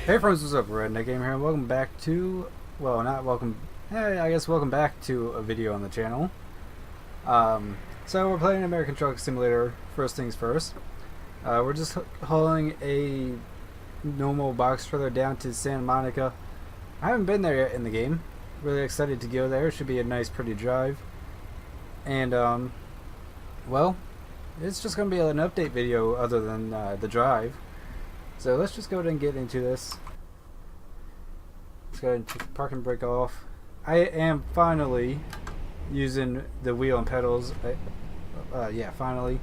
Hey friends, what's up? Redneck Game here, and welcome back to, well, not welcome, I guess welcome back to a video on the channel. So we're playing American Truck Simulator, first things first. We're just hauling a normal box trailer down to Santa Monica. I haven't been there yet in the game. Really excited to go there. It should be a nice, pretty drive. And, well, it's just going to be an update video other than the drive. So let's just go ahead and get into this. Let's go ahead and take the parking brake off. I am finally using the wheel and pedals. Yeah, finally.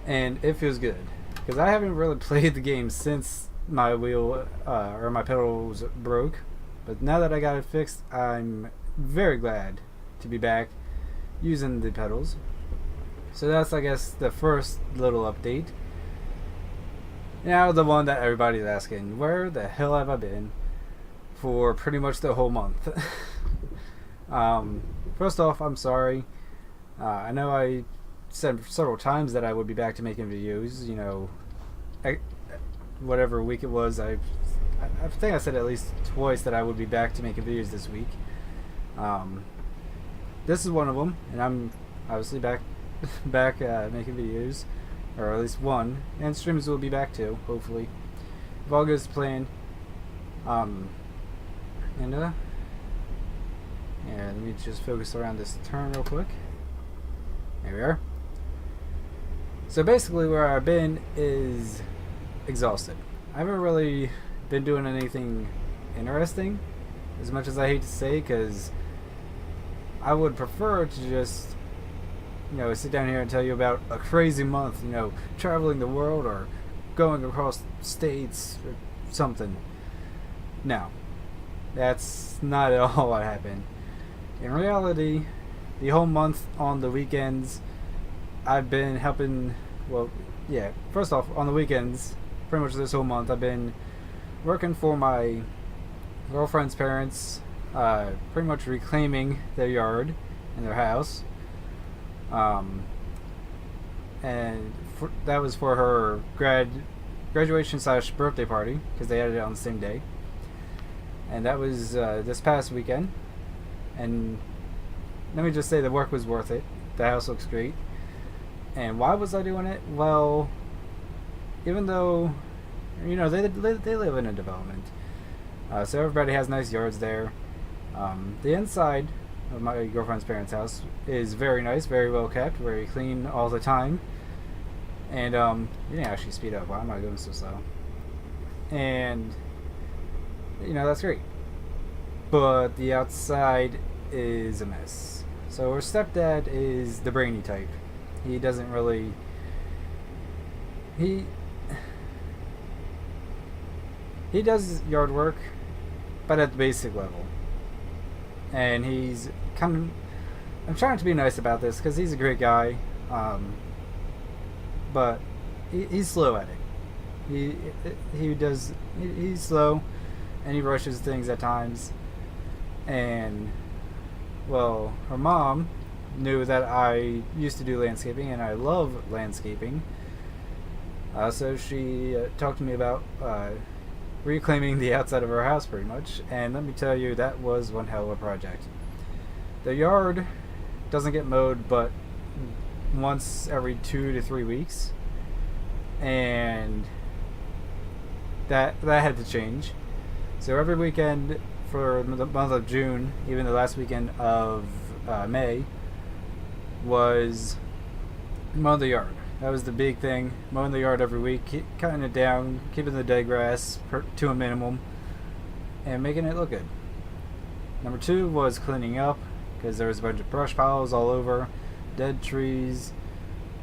And it feels good. Because I haven't really played the game since my wheel or my pedals broke. But now that I got it fixed, I'm very glad to be back using the pedals. So that's, I guess, the first little update. Now the one that everybody's asking, where the hell have I been for pretty much the whole month? First off, I'm sorry. I know I said several times that I would be back to making videos, you know, whatever week it was. I think I said at least twice that I would be back to making videos this week. This is one of them, and I'm obviously back making videos. Or at least one, and streams will be back too, hopefully, if all goes to plan. Yeah, let me just focus around this turn real quick. There we are. So basically where I've been is exhausted. I haven't really been doing anything interesting, as much as I hate to say, because I would prefer to just, you know, sit down here and tell you about a crazy month, you know, traveling the world or going across states or something. No, that's not at all what happened. In reality, the whole month on the weekends, I've been helping, well, yeah, first off, on the weekends, pretty much this whole month, I've been working for my girlfriend's parents, pretty much reclaiming their yard and their house. And that was for her graduation / birthday party, because they had it on the same day. And that was this past weekend. And let me just say the work was worth it. The house looks great. And why was I doing it? Well, even though, you know, they live in a development, so everybody has nice yards there. The inside of my girlfriend's parents' house is very nice, very well kept, very clean all the time. And you didn't actually speed up. Why am I going so slow? And you know, that's great. But the outside is a mess. So her stepdad is the brainy type. He doesn't really he does yard work, but at the basic level. And he's kind of, I'm trying to be nice about this because he's a great guy, but he's slow at it. He's slow, and he rushes things at times. And well, her mom knew that I used to do landscaping, and I love landscaping. So she talked to me about reclaiming the outside of our house, pretty much. And let me tell you, that was one hell of a project. The yard doesn't get mowed but once every 2 to 3 weeks, and that had to change. So every weekend for the month of June, even the last weekend of May, was mow the yard. That was the big thing. Mowing the yard every week, cutting it down, keeping the dead grass to a minimum, and making it look good. Number 2 was cleaning up, because there was a bunch of brush piles all over, dead trees.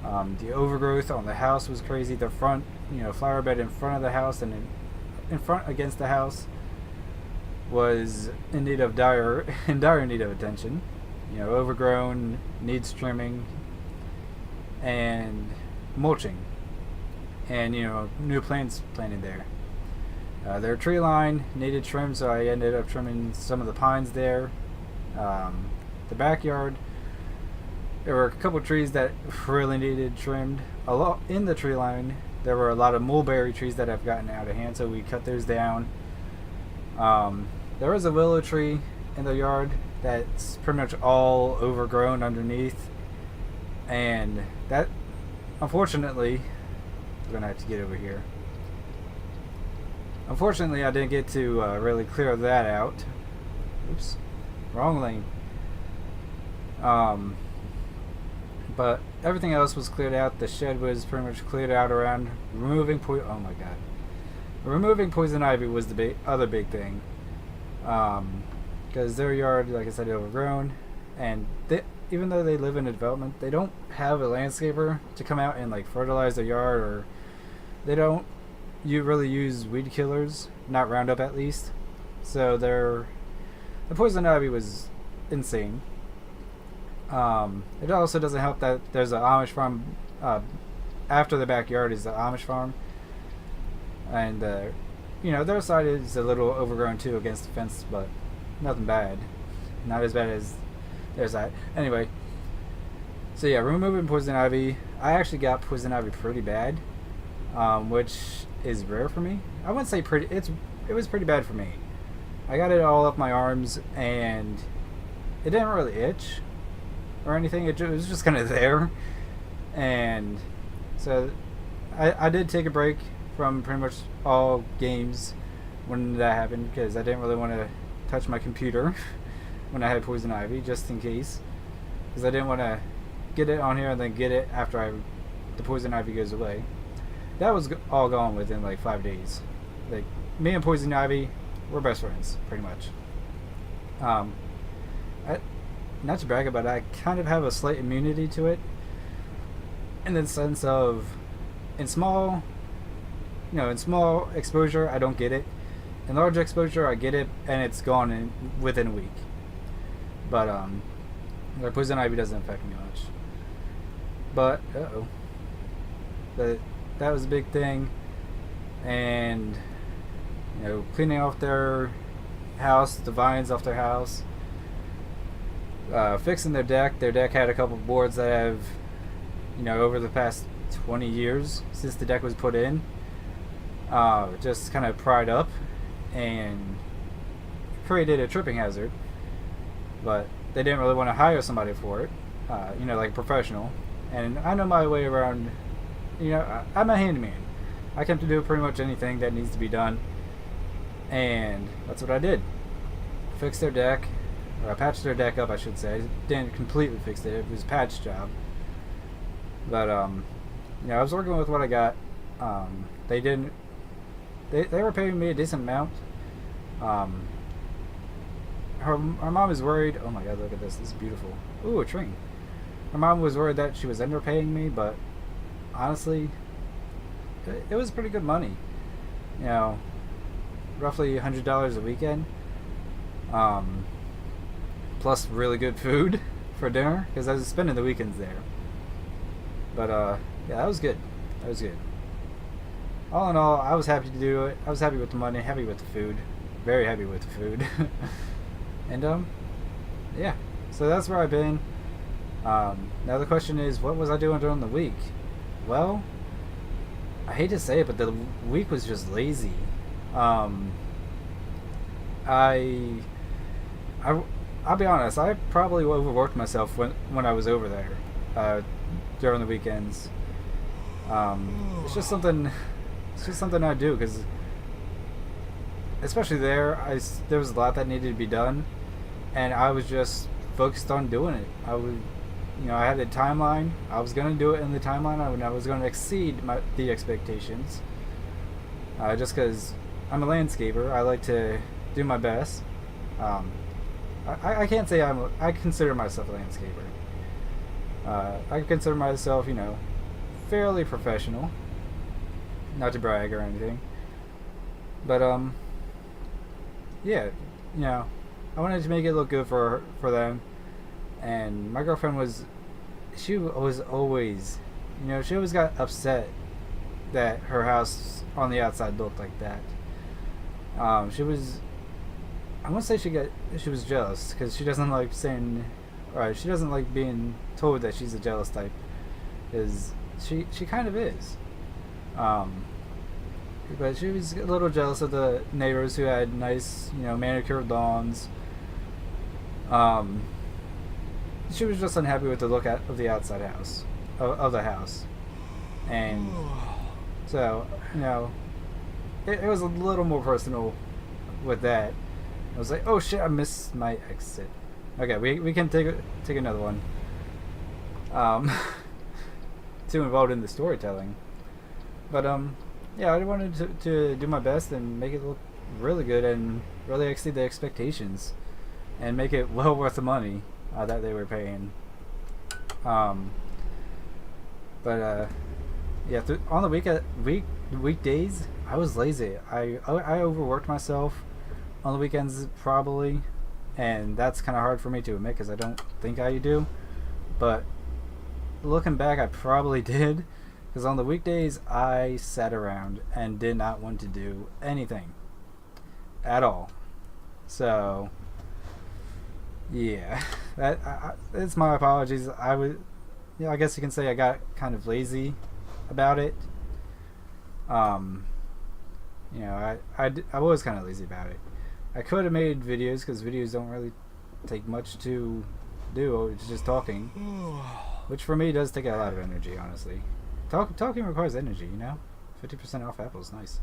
The overgrowth on the house was crazy. The front, you know, flower bed in front of the house and in front against the house was in need of dire need of attention. You know, overgrown, needs trimming, and mulching, and you know, new plants planted there. Their tree line needed trim, so I ended up trimming some of the pines there. The backyard, there were a couple trees that really needed trimmed. A lot in the tree line there were a lot of mulberry trees that have gotten out of hand, so we cut those down. There was a willow tree in the yard that's pretty much all overgrown underneath, and that, unfortunately, I'm gonna have to get over here. Unfortunately, I didn't get to really clear that out. Oops, wrong lane. But everything else was cleared out. The shed was pretty much cleared out around removing oh my god. Removing poison ivy was the other big thing. Because their yard, like I said, is overgrown, and even though they live in a development, they don't have a landscaper to come out and like fertilize their yard, or they don't really use weed killers, not Roundup at least. So the poison ivy was insane. It also doesn't help that there's an Amish farm after the backyard is the Amish farm, and their side is a little overgrown too against the fence, but nothing bad, not as bad as their side. Anyway, so yeah, removing poison ivy. I actually got poison ivy pretty bad, which is rare for me. I wouldn't say pretty. It was pretty bad for me. I got it all up my arms, and it didn't really itch or anything. It was just kind of there, and so I did take a break from pretty much all games when that happened, because I didn't really want to touch my computer when I had poison ivy, just in case, because I didn't want to get it on here and then get it after the poison ivy goes away. That was all gone within like 5 days. Like, me and poison ivy, we're best friends pretty much. Not to brag about it, I kind of have a slight immunity to it, in the sense of in small exposure I don't get it. In large exposure I get it, and it's gone within a week. But poison ivy doesn't affect me much. But that was a big thing, and cleaning off their house, the vines off their house, fixing their deck. Their deck had a couple of boards that have, over the past 20 years since the deck was put in, just kind of pried up and created a tripping hazard. But they didn't really want to hire somebody for it, like a professional. And I know my way around. I'm a handyman. I can do pretty much anything that needs to be done, and that's what I did. Fixed their deck, or I patched their deck up, I should say. I didn't completely fix it. It was a patch job. But I was working with what I got. They were paying me a decent amount. Her mom is worried. Oh my god, look at this. This is beautiful. Ooh, a train. Her mom was worried that she was underpaying me, but honestly, it was pretty good money. Roughly $100 a weekend. Plus really good food for dinner, because I was spending the weekends there. But yeah, that was good. That was good. All in all, I was happy to do it. I was happy with the money, happy with the food, very happy with the food. And yeah, so that's where I've been. Now the question is, what was I doing during the week? Well, I hate to say it, but the week was just lazy. I'll be honest, I probably overworked myself when I was over there during the weekends. It's just something I do, because especially there was a lot that needed to be done, and I was just focused on doing it. I had a timeline. I was going to do it in the timeline, and I was going to exceed the expectations. Just because I'm a landscaper, I like to do my best. I can't say I consider myself a landscaper. I consider myself, fairly professional. Not to brag or anything. But, yeah, I wanted to make it look good for them. And my girlfriend she was always, she always got upset that her house on the outside looked like that. I won't say she was jealous, because she doesn't like she doesn't like being told that she's a jealous type, because she kind of is. Um, but she was a little jealous of the neighbors who had nice, manicured lawns. Um, she was just unhappy with the look of the outside house, of the house, and so it was a little more personal with that. I was like, oh shit, I missed my exit. Okay, we can take another one. Too involved in the storytelling, but yeah, I wanted to do my best and make it look really good and really exceed the expectations, and make it well worth the money that they were paying. Yeah, on the weekdays, I was lazy. I overworked myself on the weekends probably, and that's kind of hard for me to admit because I don't think I do. But looking back, I probably did, because on the weekdays I sat around and did not want to do anything at all. So yeah, it's my apologies. I guess you can say I got kind of lazy about it. I was kind of lazy about it. I could have made videos, because videos don't really take much to do. It's just talking, which for me does take a lot of energy, honestly. Talking requires energy, 50% off Apple is nice.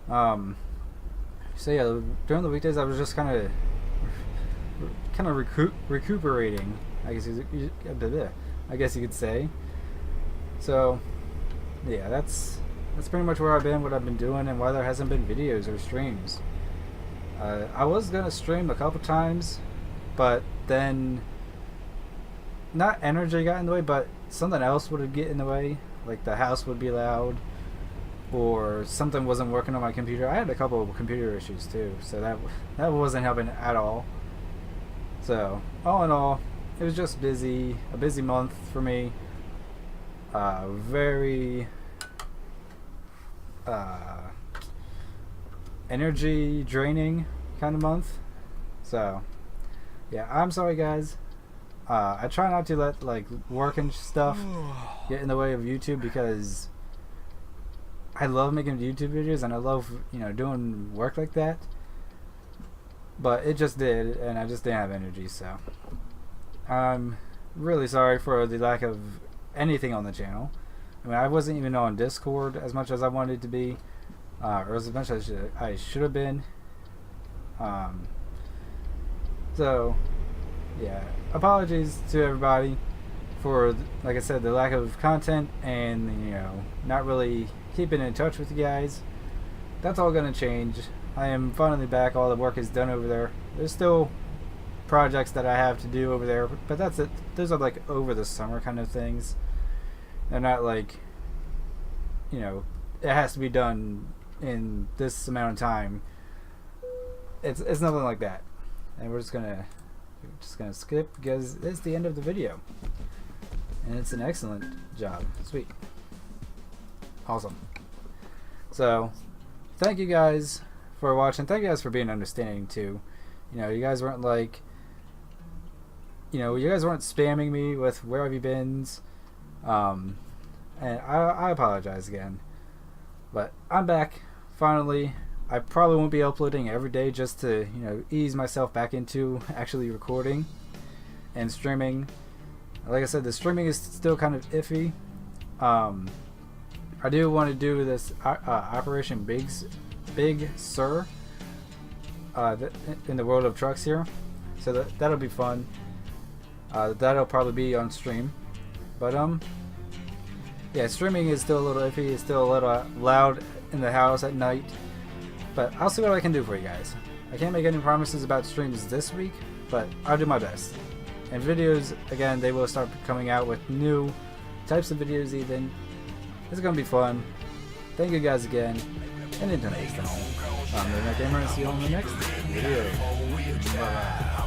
So yeah, during the weekdays I was just kind of recuperating, I guess you could say. So yeah, that's pretty much where I've been, what I've been doing, and why there hasn't been videos or streams. I was gonna stream a couple times, but then not energy got in the way, but something else would get in the way, like the house would be loud, or something wasn't working on my computer. I had a couple of computer issues too, so that wasn't helping at all. So all in all, it was just a busy month for me. Very energy draining kind of month. So yeah, I'm sorry guys. I try not to let work and stuff get in the way of YouTube, because I love making YouTube videos and I love doing work like that. But it just did, and I just didn't have energy. So I'm really sorry for the lack of anything on the channel. I mean, I wasn't even on Discord as much as I wanted to be, or as much as I should have been. So yeah, apologies to everybody for, like I said, the lack of content and not really keeping in touch with you guys. That's all gonna change. I am finally back. All the work is done over there. There's still projects that I have to do over there, but that's it. Those are over the summer kind of things. They're not it has to be done in this amount of time. It's nothing like that. And we're just gonna skip, because it's the end of the video, and it's an excellent job. Sweet, awesome. So thank you guys for watching. Thank you guys for being understanding too. You guys weren't you guys weren't spamming me with where have you been, and I apologize again, but I'm back finally. I probably won't be uploading every day, just to ease myself back into actually recording and streaming. Like I said, the streaming is still kind of iffy. I do want to do this Operation Big Sur in the world of trucks here, so that'll be fun. That'll probably be on stream, but yeah, streaming is still a little iffy. It's still a little loud in the house at night. But I'll see what I can do for you guys. I can't make any promises about streams this week, but I'll do my best. And videos, again, they will start coming out with new types of videos even. It's going to be fun. Thank you guys again. And until next time, I'm the Redneck Gamer, and see you on the next video. Bye-bye.